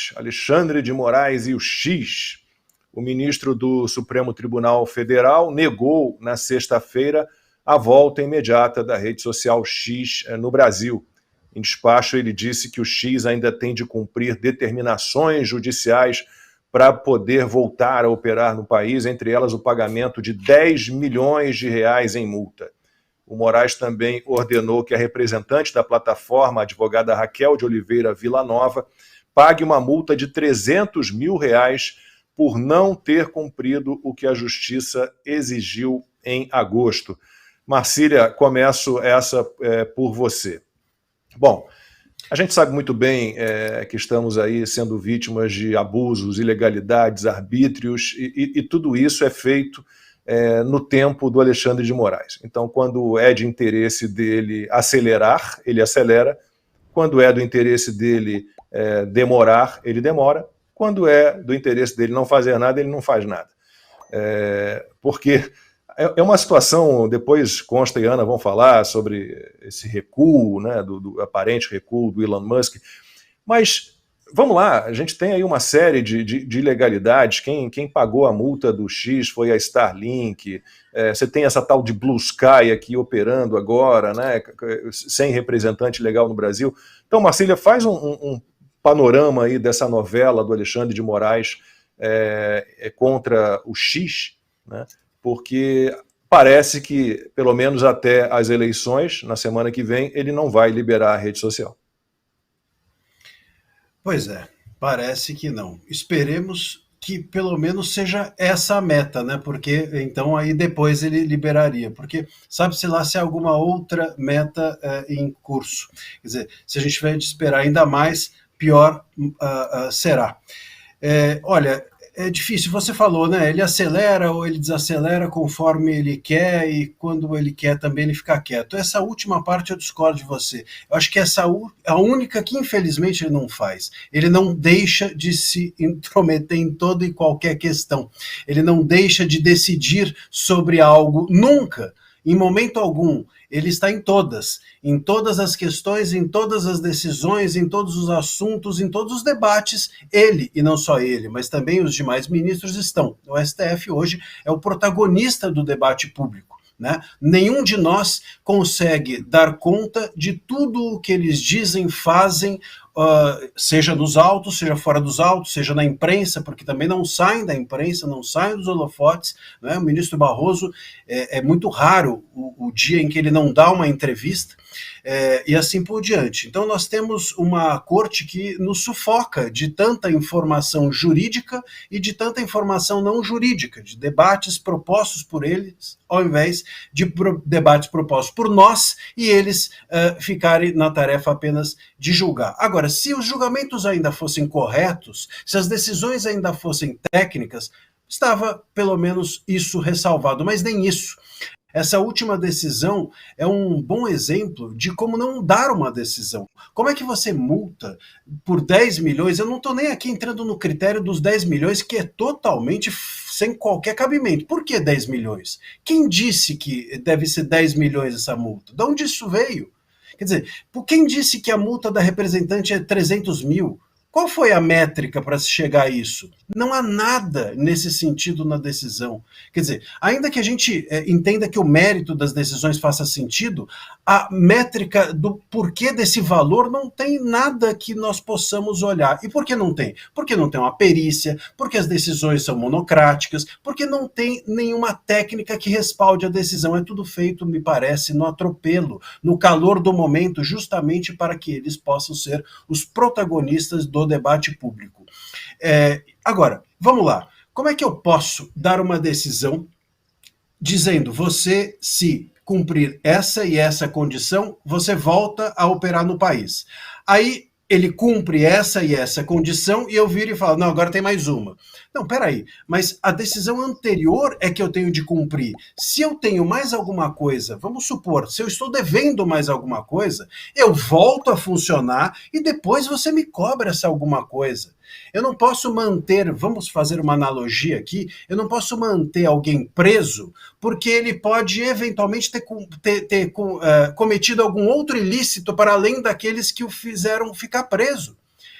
Moraes, Alexandre de Moraes e o X. O ministro do Supremo Tribunal Federal negou na sexta-feira a volta imediata da rede social X no Brasil. Em despacho, ele disse que o X ainda tem de cumprir determinações judiciais para poder voltar a operar no país, entre elas o pagamento de 10 milhões de reais em multa. O Moraes também ordenou que a representante da plataforma, a advogada Raquel de Oliveira Villanova, pague uma multa de 300 mil reais por não ter cumprido o que a Justiça exigiu em agosto. Marcília, começo essa por você. Bom, a gente sabe muito bem que estamos aí sendo vítimas de abusos, ilegalidades, arbítrios, e tudo isso é feito no tempo do Alexandre de Moraes. Então, quando é de interesse dele acelerar, ele acelera. Quando é do interesse dele demorar, ele demora. Quando é do interesse dele não fazer nada, ele não faz nada. Porque é uma situação, depois Consta e Ana vão falar sobre esse recuo, né, do aparente recuo do Elon Musk, mas vamos lá, a gente tem aí uma série de ilegalidades. Quem pagou a multa do X foi a Starlink, você tem essa tal de Blue Sky aqui operando agora, né, sem representante legal no Brasil. Então, Marcília, faz um panorama aí dessa novela do Alexandre de Moraes contra o X, né, porque parece que, pelo menos até as eleições, na semana que vem, ele não vai liberar a rede social. Pois é, parece que não. Esperemos que pelo menos seja essa a meta, né? Porque então aí depois ele liberaria, porque sabe-se lá se há alguma outra meta em curso. Quer dizer, se a gente tiver de esperar ainda mais, pior será. Olha, é difícil, você falou, né? Ele acelera ou ele desacelera conforme ele quer, e quando ele quer também ele fica quieto. Essa última parte eu discordo de você. Eu acho que essa a única que infelizmente ele não faz. Ele não deixa de se intrometer em toda e qualquer questão. Ele não deixa de decidir sobre algo nunca, em momento algum. Ele está em todas as questões, em todas as decisões, em todos os assuntos, em todos os debates. Ele, e não só ele, mas também os demais ministros estão. O STF hoje é o protagonista do debate público, né? Nenhum de nós consegue dar conta de tudo o que eles dizem, fazem, seja nos autos, seja fora dos autos, seja na imprensa, porque também não saem da imprensa, não saem dos holofotes, né? O ministro Barroso, é muito raro o dia em que ele não dá uma entrevista, e assim por diante. Então nós temos uma corte que nos sufoca de tanta informação jurídica e de tanta informação não jurídica, de debates propostos por eles, ao invés de debates propostos por nós, e eles ficarem na tarefa apenas de julgar. Agora, se os julgamentos ainda fossem corretos, se as decisões ainda fossem técnicas, estava pelo menos isso ressalvado, mas nem isso. Essa última decisão é um bom exemplo de como não dar uma decisão. Como é que você multa por 10 milhões? Eu não estou nem aqui entrando no critério dos 10 milhões, que é totalmente sem qualquer cabimento. Por que 10 milhões? Quem disse que deve ser 10 milhões essa multa? De onde isso veio? Quer dizer, por quem disse que a multa da representante é 300 mil? Qual foi a métrica para se chegar a isso? Não há nada nesse sentido na decisão. Quer dizer, ainda que a gente entenda que o mérito das decisões faça sentido, a métrica do porquê desse valor não tem nada que nós possamos olhar. E por que não tem? Porque não tem uma perícia, porque as decisões são monocráticas, porque não tem nenhuma técnica que respalde a decisão. É tudo feito, me parece, no atropelo, no calor do momento, justamente para que eles possam ser os protagonistas do debate público. Agora, vamos lá. Como é que eu posso dar uma decisão dizendo, você, se cumprir essa e essa condição, você volta a operar no país? Aí ele cumpre essa e essa condição e eu viro e falo, não, agora tem mais uma. Não, peraí, mas a decisão anterior é que eu tenho de cumprir. Se eu tenho mais alguma coisa, vamos supor, se eu estou devendo mais alguma coisa, eu volto a funcionar e depois você me cobra essa alguma coisa. Eu não posso manter, vamos fazer uma analogia aqui, eu não posso manter alguém preso porque ele pode eventualmente ter cometido algum outro ilícito para além daqueles que o fizeram ficar preso.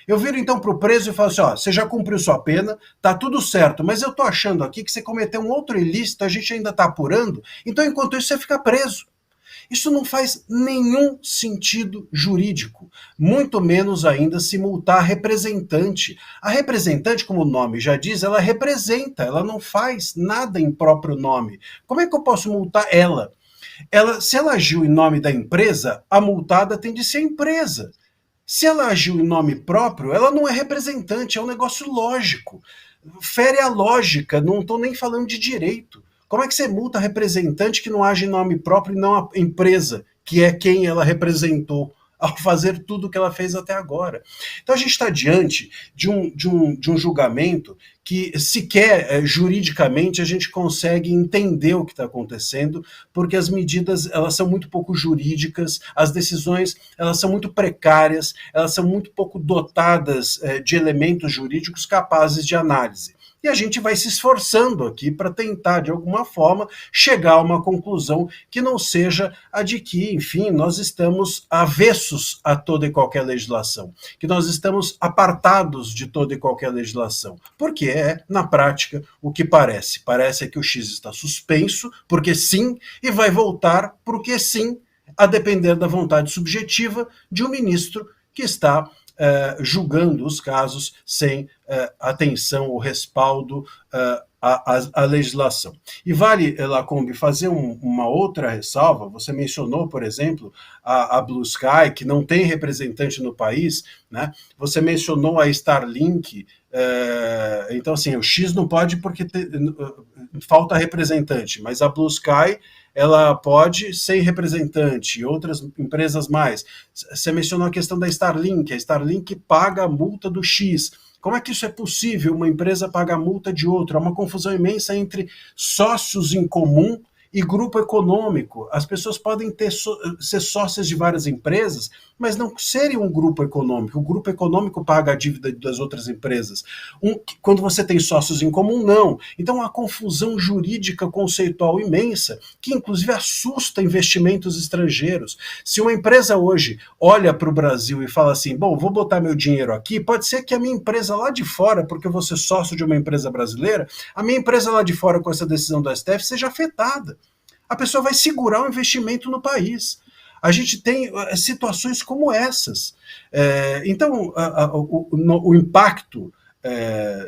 Eu viro então para o preso e falo assim: ó, você já cumpriu sua pena, tá tudo certo, mas eu tô achando aqui que você cometeu um outro ilícito, a gente ainda tá apurando, então enquanto isso você fica preso. Isso não faz nenhum sentido jurídico, muito menos ainda se multar a representante. A representante, como o nome já diz, ela representa, ela não faz nada em próprio nome. Como é que eu posso multar ela? Se ela agiu em nome da empresa, a multada tem de ser a empresa. Se ela agiu em nome próprio, ela não é representante, é um negócio lógico. Fere a lógica, não estou nem falando de direito. Como é que você multa representante que não age em nome próprio e não a empresa, que é quem ela representou, ao fazer tudo o que ela fez até agora? Então a gente está diante de um julgamento que sequer juridicamente a gente consegue entender o que está acontecendo, porque as medidas elas são muito pouco jurídicas, as decisões elas são muito precárias, elas são muito pouco dotadas de elementos jurídicos capazes de análise. E a gente vai se esforçando aqui para tentar, de alguma forma, chegar a uma conclusão que não seja a de que, enfim, nós estamos avessos a toda e qualquer legislação, que nós estamos apartados de toda e qualquer legislação, porque é, na prática, o que parece. Parece que o X está suspenso, porque sim, e vai voltar porque sim, a depender da vontade subjetiva de um ministro que está julgando os casos sem atenção ou respaldo à legislação. E vale, Lacombe, fazer uma outra ressalva. Você mencionou, por exemplo, a Blue Sky, que não tem representante no país, né? Você mencionou a Starlink. Então, assim, o X não pode porque falta representante, mas a Blue Sky ela pode sem representante, e outras empresas mais. Você mencionou a questão da Starlink. A Starlink paga a multa do X. Como é que isso é possível? Uma empresa paga a multa de outra? Há uma confusão imensa entre sócios em comum e grupo econômico. As pessoas podem ser sócias de várias empresas, mas não serem um grupo econômico. O grupo econômico paga a dívida das outras empresas. Quando você tem sócios em comum, não. Então, há uma confusão jurídica conceitual imensa, que inclusive assusta investimentos estrangeiros. Se uma empresa hoje olha para o Brasil e fala assim, bom, vou botar meu dinheiro aqui, pode ser que a minha empresa lá de fora, porque eu vou ser sócio de uma empresa brasileira, a minha empresa lá de fora com essa decisão do STF seja afetada. A pessoa vai segurar o investimento no país. A gente tem situações como essas. Então, o impacto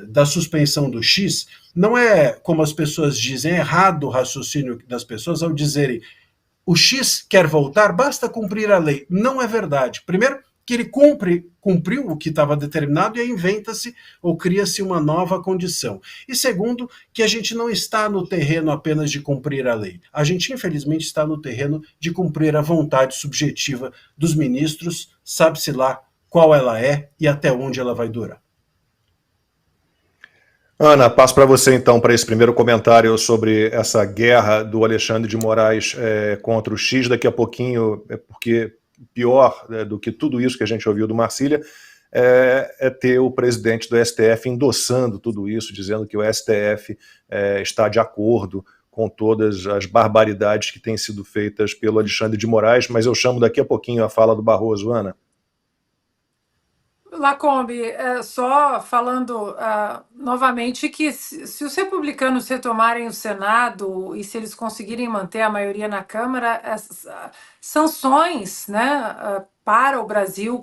da suspensão do X não é, como as pessoas dizem, é errado o raciocínio das pessoas ao dizerem o X quer voltar, basta cumprir a lei. Não é verdade. Primeiro, que ele cumpriu o que estava determinado e aí inventa-se ou cria-se uma nova condição. E segundo, que a gente não está no terreno apenas de cumprir a lei. A gente, infelizmente, está no terreno de cumprir a vontade subjetiva dos ministros, sabe-se lá qual ela é e até onde ela vai durar. Ana, passo para você então para esse primeiro comentário sobre essa guerra do Alexandre de Moraes contra o X. Daqui a pouquinho, porque pior do que tudo isso que a gente ouviu do Marcília é ter o presidente do STF endossando tudo isso, dizendo que o STF está de acordo com todas as barbaridades que têm sido feitas pelo Alexandre de Moraes, mas eu chamo daqui a pouquinho a fala do Barroso. Ana. Lacombe, só falando novamente que se os republicanos retomarem o Senado e se eles conseguirem manter a maioria na Câmara, essas sanções, né, para o Brasil,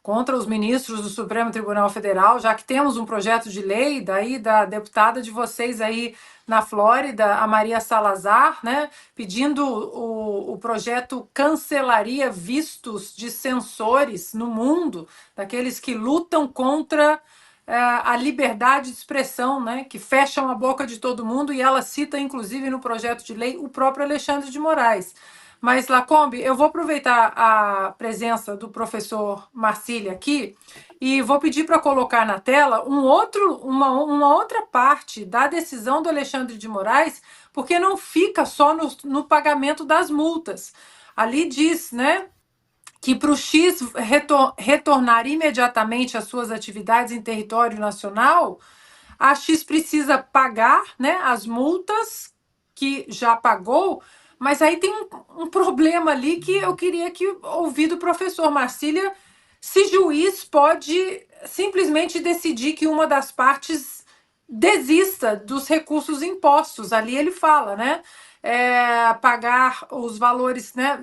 contra os ministros do Supremo Tribunal Federal, já que temos um projeto de lei daí da deputada de vocês aí na Flórida, a Maria Salazar, né, pedindo o projeto cancelaria vistos de censores no mundo, daqueles que lutam contra a liberdade de expressão, né, que fecham a boca de todo mundo, e ela cita, inclusive, no projeto de lei, o próprio Alexandre de Moraes. Mas, Lacombe, eu vou aproveitar a presença do professor Marcília aqui e vou pedir para colocar na tela uma outra parte da decisão do Alexandre de Moraes, porque não fica só no pagamento das multas. Ali diz, né, que para o X retornar imediatamente às suas atividades em território nacional, a X precisa pagar, né, as multas que já pagou, mas aí tem um problema ali que eu queria ouvir do professor Marcília se juiz pode simplesmente decidir que uma das partes desista dos recursos impostos. Ali ele fala, né? Pagar os valores, né?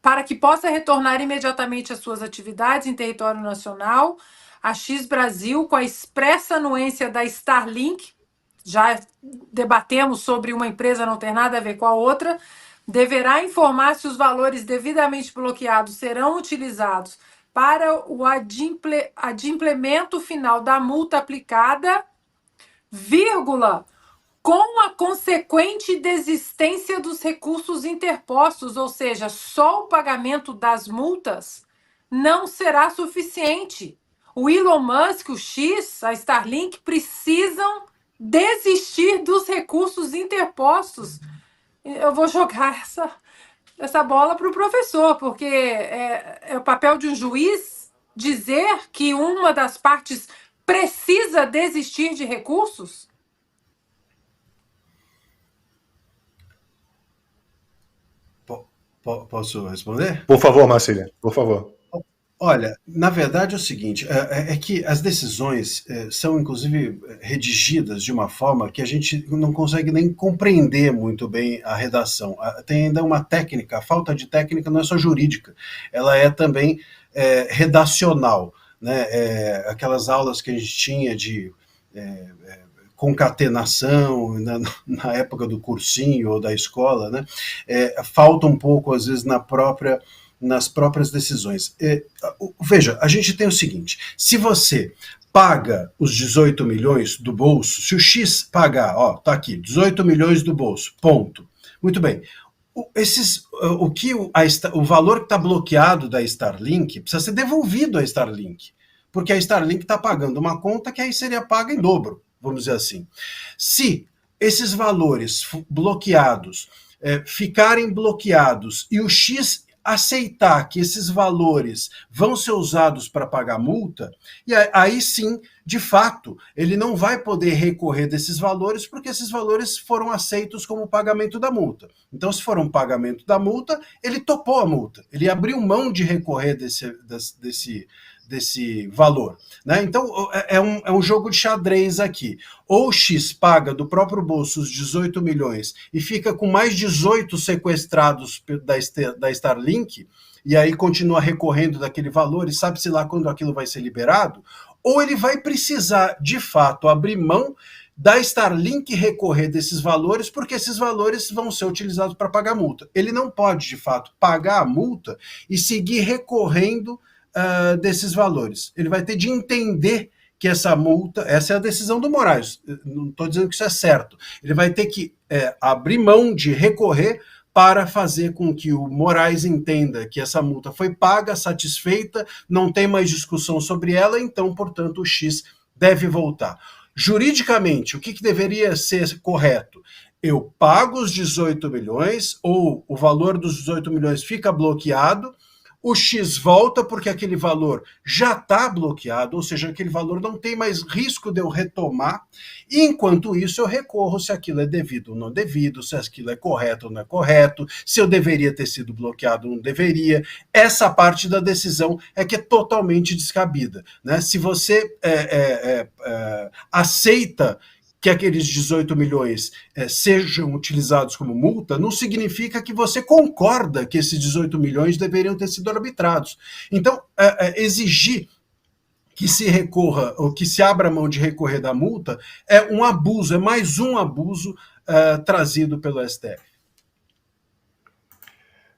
Para que possa retornar imediatamente às suas atividades em território nacional, a X Brasil, com a expressa anuência da Starlink, já debatemos sobre uma empresa não ter nada a ver com a outra, deverá informar se os valores devidamente bloqueados serão utilizados para o adimplemento final da multa aplicada, vírgula, com a consequente desistência dos recursos interpostos, ou seja, só o pagamento das multas não será suficiente. O Elon Musk, o X, a Starlink precisam desistir dos recursos interpostos. Eu vou jogar essa bola para o professor, porque é o papel de um juiz dizer que uma das partes precisa desistir de recursos? Posso responder? Por favor, Marcília, por favor. Olha, na verdade é o seguinte, é que as decisões são inclusive redigidas de uma forma que a gente não consegue nem compreender muito bem a redação. Tem ainda uma técnica, a falta de técnica não é só jurídica, ela é também redacional, né? Aquelas aulas que a gente tinha de concatenação na época do cursinho ou da escola, né? Falta um pouco, às vezes, nas próprias decisões. Veja, a gente tem o seguinte, se você paga os 18 milhões do bolso, se o X pagar, ó, tá aqui, 18 milhões do bolso, ponto. Muito bem. O valor que está bloqueado da Starlink precisa ser devolvido à Starlink, porque a Starlink está pagando uma conta que aí seria paga em dobro, vamos dizer assim. Se esses valores bloqueados ficarem bloqueados e o X aceitar que esses valores vão ser usados para pagar multa, e aí sim, de fato, ele não vai poder recorrer desses valores, porque esses valores foram aceitos como pagamento da multa. Então, se for um pagamento da multa, ele topou a multa, ele abriu mão de recorrer desse valor, né? Então é um jogo de xadrez aqui. Ou o X paga do próprio bolso os 18 milhões e fica com mais 18 sequestrados da Starlink, e aí continua recorrendo daquele valor e sabe-se lá quando aquilo vai ser liberado, ou ele vai precisar, de fato, abrir mão da Starlink recorrer desses valores, porque esses valores vão ser utilizados para pagar multa. Ele não pode, de fato, pagar a multa e seguir recorrendo desses valores. Ele vai ter de entender que essa multa, essa é a decisão do Moraes, não estou dizendo que isso é certo, ele vai ter que abrir mão de recorrer para fazer com que o Moraes entenda que essa multa foi paga, satisfeita, não tem mais discussão sobre ela, então, portanto, o X deve voltar. Juridicamente, o que deveria ser correto? Eu pago os 18 milhões, ou o valor dos 18 milhões fica bloqueado, o X volta porque aquele valor já está bloqueado, ou seja, aquele valor não tem mais risco de eu retomar, e enquanto isso eu recorro se aquilo é devido ou não devido, se aquilo é correto ou não é correto, se eu deveria ter sido bloqueado ou não deveria. Essa parte da decisão é que é totalmente descabida, né? Se você aceita que aqueles 18 milhões sejam utilizados como multa, não significa que você concorda que esses 18 milhões deveriam ter sido arbitrados. Então, exigir que se recorra, ou que se abra mão de recorrer da multa, é um abuso, é mais um abuso trazido pelo STF.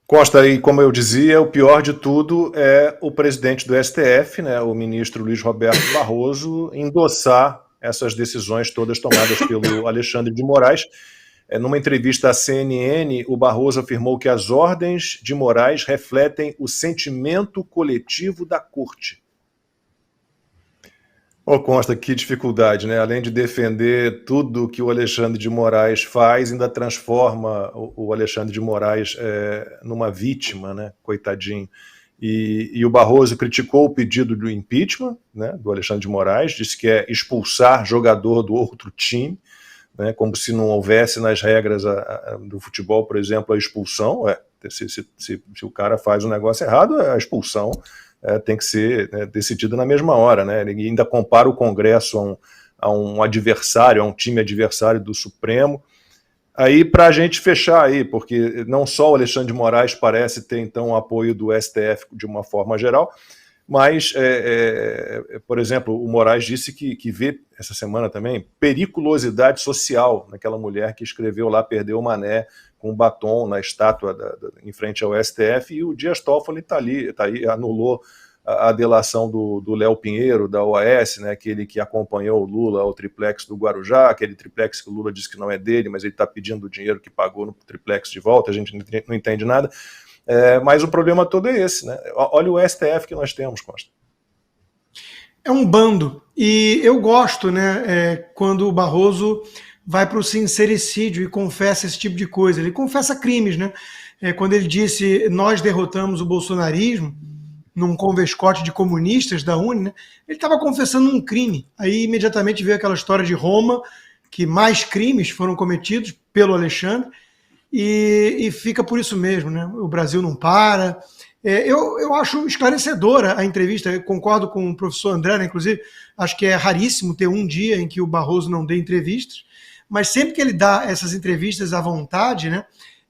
Costa, e como eu dizia, o pior de tudo é o presidente do STF, né, o ministro Luiz Roberto Barroso, endossar essas decisões todas tomadas pelo Alexandre de Moraes. Numa entrevista à CNN, o Barroso afirmou que as ordens de Moraes refletem o sentimento coletivo da corte. Consta, que dificuldade, né? Além de defender tudo que o Alexandre de Moraes faz, ainda transforma o Alexandre de Moraes numa vítima, né? Coitadinho. E o Barroso criticou o pedido do impeachment, né, do Alexandre de Moraes, disse que é expulsar jogador do outro time, né, como se não houvesse nas regras do futebol, por exemplo, a expulsão. Se o cara faz um negócio errado, a expulsão tem que ser decidida na mesma hora, né? Ele ainda compara o Congresso a um adversário, a um time adversário do Supremo. Aí, para a gente fechar aí, porque não só o Alexandre de Moraes parece ter, então, o apoio do STF de uma forma geral, mas, por exemplo, o Moraes disse que vê, essa semana também, periculosidade social naquela mulher que escreveu lá, perdeu o mané com um batom na estátua em frente ao STF, e o Dias Toffoli está aí, anulou a delação do Léo Pinheiro, da OAS, né, aquele que acompanhou o Lula ao triplex do Guarujá, aquele triplex que o Lula disse que não é dele, mas ele está pedindo o dinheiro que pagou no triplex de volta, a gente não entende nada. Mas o problema todo é esse, né? Olha o STF que nós temos, Costa. É um bando. E eu gosto, né, quando o Barroso vai para o sincericídio e confessa esse tipo de coisa. Ele confessa crimes, né? Quando ele disse nós derrotamos o bolsonarismo, num convescote de comunistas da UNE, né, ele estava confessando um crime. Aí imediatamente veio aquela história de Roma, que mais crimes foram cometidos pelo Alexandre, e fica por isso mesmo, né? O Brasil não para. Eu acho esclarecedora a entrevista, eu concordo com o professor André, né? Inclusive, acho que é raríssimo ter um dia em que o Barroso não dê entrevistas, mas sempre que ele dá essas entrevistas à vontade, né,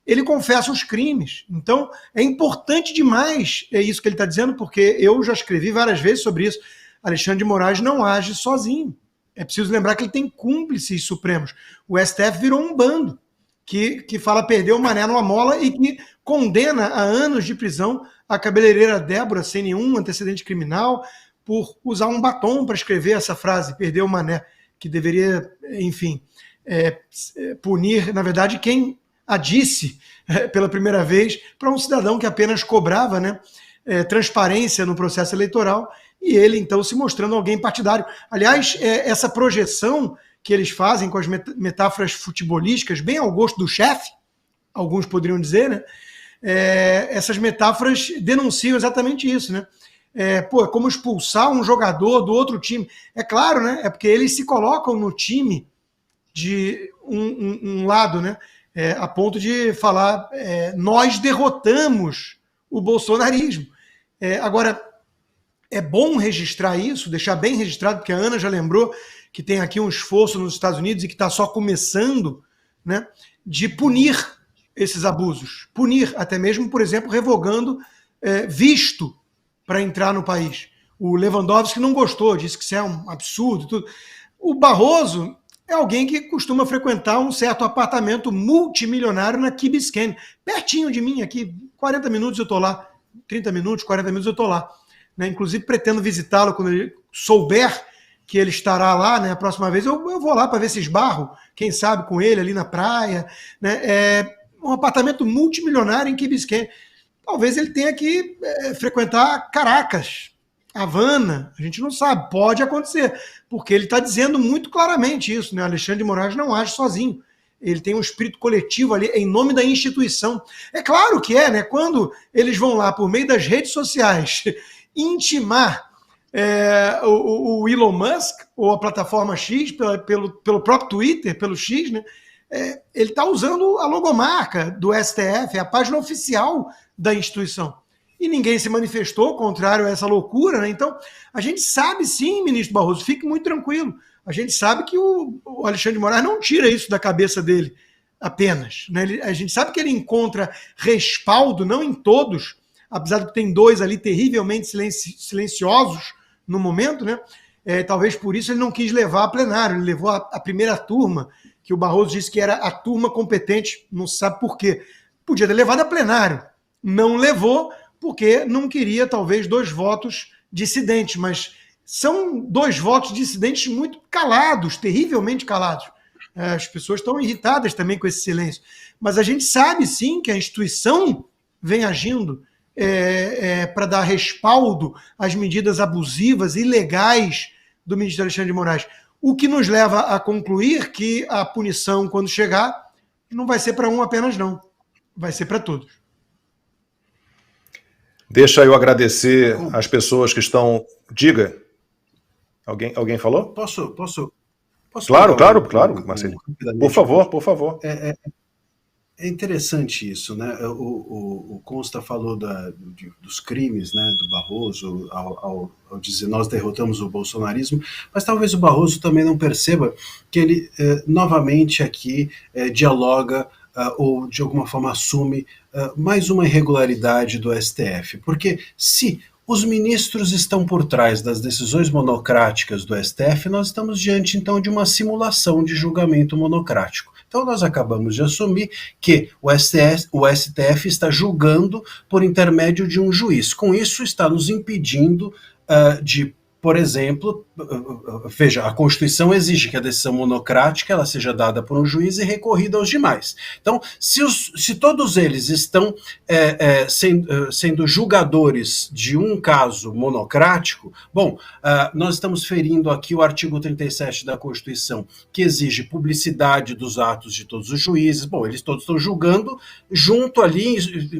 ele confessa os crimes. Então, é importante demais isso que ele está dizendo, porque eu já escrevi várias vezes sobre isso. Alexandre de Moraes não age sozinho. É preciso lembrar que ele tem cúmplices supremos. O STF virou um bando que fala perdeu o mané numa mola e que condena a anos de prisão a cabeleireira Débora, sem nenhum antecedente criminal, por usar um batom para escrever essa frase, perdeu o mané, que deveria, enfim, punir, na verdade, quem a disse pela primeira vez para um cidadão que apenas cobrava, né, transparência no processo eleitoral, e ele, então, se mostrando alguém partidário. Aliás, essa projeção que eles fazem com as metáforas futebolísticas, bem ao gosto do chefe, alguns poderiam dizer, né? Essas metáforas denunciam exatamente isso, né? É como expulsar um jogador do outro time. É claro, né? É porque eles se colocam no time de um lado, né? A ponto de falar, nós derrotamos o bolsonarismo. Agora, é bom registrar isso, deixar bem registrado, porque a Ana já lembrou que tem aqui um esforço nos Estados Unidos e que está só começando, né, de punir esses abusos. Punir, até mesmo, por exemplo, revogando visto para entrar no país. O Lewandowski não gostou, disse que isso é um absurdo. Tudo. O Barroso é alguém que costuma frequentar um certo apartamento multimilionário na Key Biscayne, pertinho de mim aqui, 40 minutos eu estou lá, 30 minutos, 40 minutos eu estou lá. Né? Inclusive pretendo visitá-lo quando ele souber que ele estará lá, né? A próxima vez eu vou lá para ver se esbarro, quem sabe com ele ali na praia. Né? Um apartamento multimilionário em Key Biscayne. Talvez ele tenha que frequentar Caracas, Havana, a gente não sabe, pode acontecer, porque ele está dizendo muito claramente isso, né? Alexandre de Moraes não age sozinho, ele tem um espírito coletivo ali em nome da instituição. É claro que né? Quando eles vão lá por meio das redes sociais intimar o Elon Musk ou a plataforma X pelo próprio Twitter, pelo X, né? Ele está usando a logomarca do STF, a página oficial da instituição. E ninguém se manifestou contrário a essa loucura, né? Então, a gente sabe sim, ministro Barroso, fique muito tranquilo. A gente sabe que o Alexandre de Moraes não tira isso da cabeça dele apenas. Né? A gente sabe que ele encontra respaldo, não em todos, apesar de que tem dois ali terrivelmente silenciosos no momento, né? Talvez por isso ele não quis levar a plenário, ele levou a primeira turma, que o Barroso disse que era a turma competente, não se sabe por quê. Podia ter levado a plenário, não levou, porque não queria, talvez, 2 votos dissidentes, mas são 2 votos dissidentes muito calados, terrivelmente calados. As pessoas estão irritadas também com esse silêncio. Mas a gente sabe, sim, que a instituição vem agindo para dar respaldo às medidas abusivas, ilegais do ministro Alexandre de Moraes. O que nos leva a concluir que a punição, quando chegar, não vai ser para um apenas, não. Vai ser para todos. Deixa eu agradecer as pessoas que estão... Diga. Alguém falou? Posso Claro, Marcelo. Por favor. É interessante isso, né? O Consta falou dos crimes, né, do Barroso ao dizer nós derrotamos o bolsonarismo, mas talvez o Barroso também não perceba que ele novamente aqui dialoga ou de alguma forma assume mais uma irregularidade do STF, porque se os ministros estão por trás das decisões monocráticas do STF, nós estamos diante então de uma simulação de julgamento monocrático. Então nós acabamos de assumir que o STF está julgando por intermédio de um juiz. Com isso está nos impedindo de, por exemplo, veja, a Constituição exige que a decisão monocrática ela seja dada por um juiz e recorrida aos demais. Então, se todos eles estão sendo julgadores de um caso monocrático, bom, nós estamos ferindo aqui o artigo 37 da Constituição, que exige publicidade dos atos de todos os juízes. Bom, eles todos estão julgando junto ali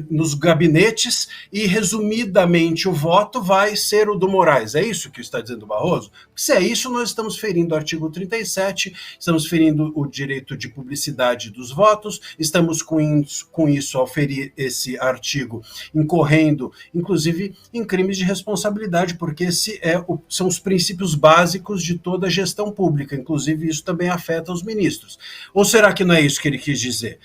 nos gabinetes e, resumidamente, o voto vai ser o do Moraes. É isso que está dizendo o Barroso? Se é isso, nós estamos ferindo o artigo 37, estamos ferindo o direito de publicidade dos votos, estamos com isso, ao ferir esse artigo, incorrendo, inclusive, em crimes de responsabilidade, porque são os princípios básicos de toda a gestão pública, inclusive isso também afeta os ministros. Ou será que não é isso que ele quis dizer?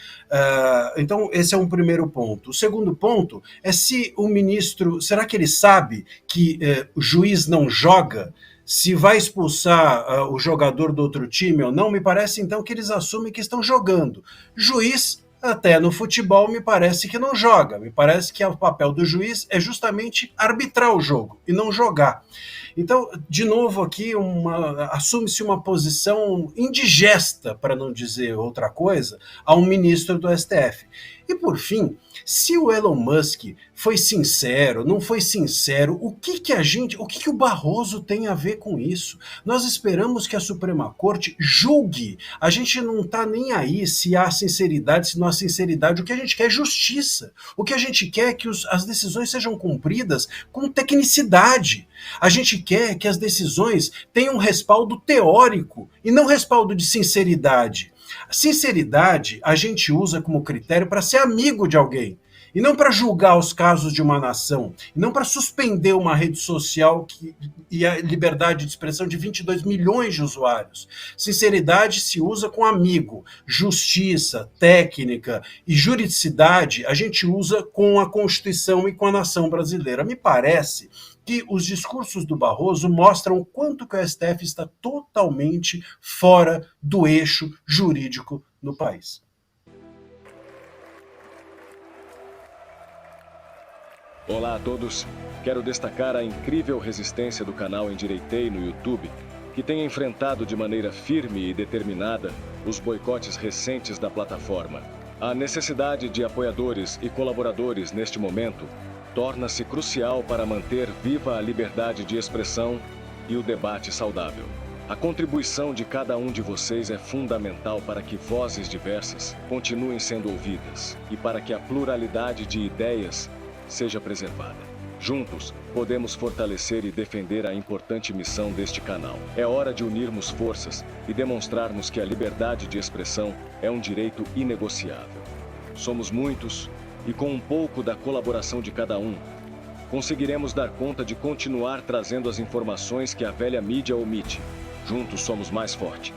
Então, esse é um primeiro ponto. O segundo ponto é se o ministro, será que ele sabe que o juiz não joga? Se vai expulsar o jogador do outro time ou não, me parece então que eles assumem que estão jogando. Juiz, até no futebol, me parece que não joga. Me parece que o papel do juiz é justamente arbitrar o jogo e não jogar. Então, de novo aqui, assume-se uma posição indigesta, para não dizer outra coisa, a um ministro do STF. E, por fim, se o Elon Musk foi sincero, não foi sincero, o que o Barroso tem a ver com isso? Nós esperamos que a Suprema Corte julgue. A gente não está nem aí se há sinceridade, se não há sinceridade. O que a gente quer é justiça. O que a gente quer é que as decisões sejam cumpridas com tecnicidade. A gente quer que as decisões tenham respaldo teórico e não respaldo de sinceridade. A sinceridade a gente usa como critério para ser amigo de alguém, e não para julgar os casos de uma nação, e não para suspender uma rede social e a liberdade de expressão de 22 milhões de usuários. Sinceridade se usa com amigo, justiça, técnica e juridicidade a gente usa com a Constituição e com a nação brasileira. Me parece que os discursos do Barroso mostram o quanto que o STF está totalmente fora do eixo jurídico no país. Olá a todos. Quero destacar a incrível resistência do canal Endireitei no YouTube, que tem enfrentado de maneira firme e determinada os boicotes recentes da plataforma. A necessidade de apoiadores e colaboradores neste momento torna-se crucial para manter viva a liberdade de expressão e o debate saudável. A contribuição de cada um de vocês é fundamental para que vozes diversas continuem sendo ouvidas e para que a pluralidade de ideias seja preservada. Juntos, podemos fortalecer e defender a importante missão deste canal. É hora de unirmos forças e demonstrarmos que a liberdade de expressão é um direito inegociável. Somos muitos e com um pouco da colaboração de cada um, conseguiremos dar conta de continuar trazendo as informações que a velha mídia omite. Juntos somos mais fortes.